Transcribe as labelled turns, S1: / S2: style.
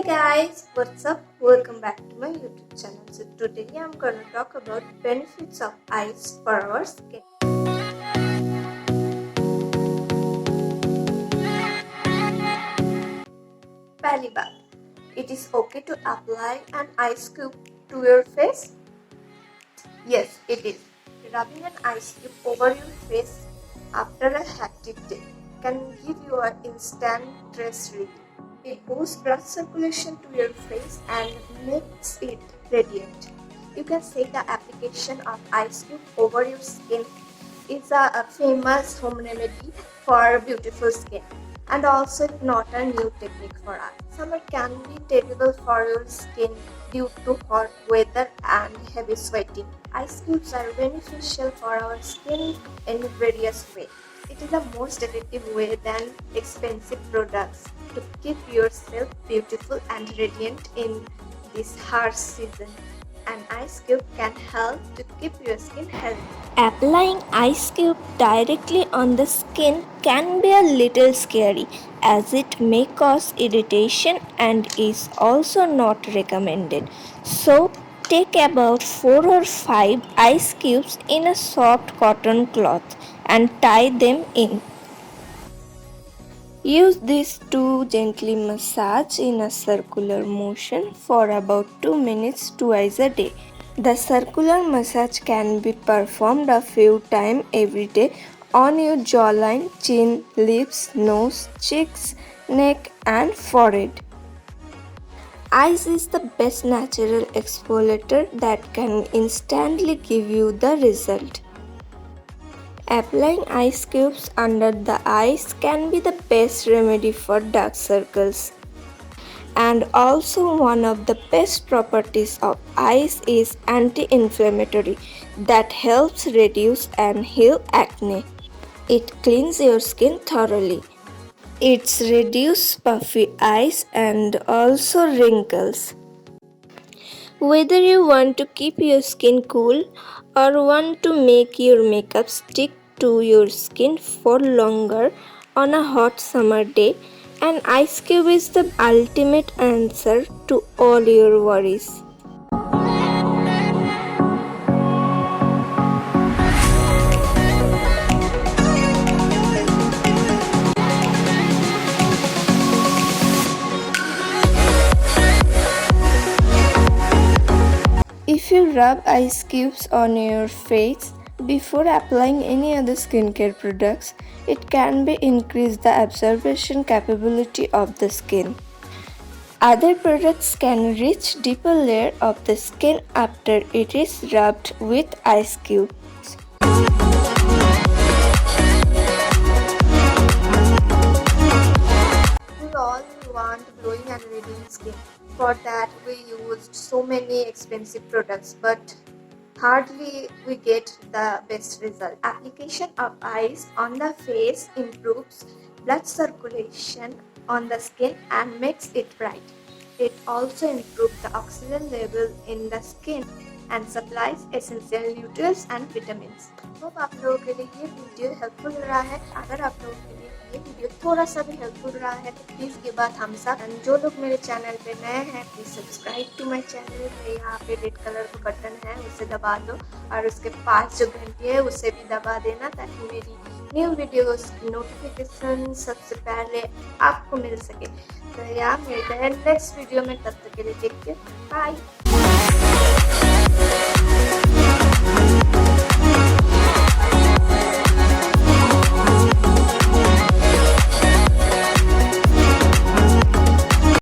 S1: guys, what's up? Welcome back to my YouTube channel. So today I'm gonna talk about benefits of ice for our skin. Pally bath. It is okay to apply an ice cube to your face? Yes, it is. Rubbing an ice cube over your face after a hectic day can give you an instant stress relief. It boosts blood circulation to your face and makes it radiant. You can say the application of ice cube over your skin is a famous home remedy for beautiful skin, and also it's not a new technique for us. Summer can be terrible for your skin due to hot weather and heavy sweating. Ice cubes are beneficial for our skin in various ways. It is the most effective way than expensive products to keep yourself beautiful and radiant in this harsh season. An ice cube can help to keep your skin healthy.
S2: Applying ice cube directly on the skin can be a little scary as it may cause irritation and is also not recommended. So take about 4 or 5 ice cubes in a soft cotton cloth and tie them in. Use this to gently massage in a circular motion for about 2 minutes twice a day. The circular massage can be performed a few times every day on your jawline, chin, lips, nose, cheeks, neck, and forehead. Ice is the best natural exfoliator that can instantly give you the result. Applying ice cubes under the eyes can be the best remedy for dark circles. And also one of the best properties of ice is anti-inflammatory that helps reduce and heal acne. It cleans your skin thoroughly. It's reduce puffy eyes and also wrinkles. Whether you want to keep your skin cool or want to make your makeup stick to your skin for longer on a hot summer day, an ice cube is the ultimate answer to all your worries. If you rub ice cubes on your face before applying any other skincare products, it can be increase the absorption capability of the skin. Other products can reach deeper layer of the skin after it is rubbed with ice cubes.
S1: We all want glowing and radiant skin. For that we used so many expensive products, but hardly we get the best result. Application of ice on the face improves blood circulation on the skin and makes it bright. It also improves the oxygen level in the skin and supplies essential nutrients and vitamins. Hope आप लोगों के लिए ये video helpful रहा है. अगर आप लोगों के लिए ये वीडियो थोड़ा सा भी हेल्पफुल रहा है तो please give a thumbs up. And जो लोग मेरे चैनल पे नए हैं please subscribe to my channel. यहाँ पे रेड कलर का बटन है उसे दबा दो और उसके पास जो घंटी है उसे भी दबा देना ताकि मेरी न्यू वीडियोस की नोटिफिकेशन सबसे पहले आपको मिल सके. तो यार मिलते हैं नेक्स्ट वीडियो में. तब तक के लिए टेक केयर. बाय.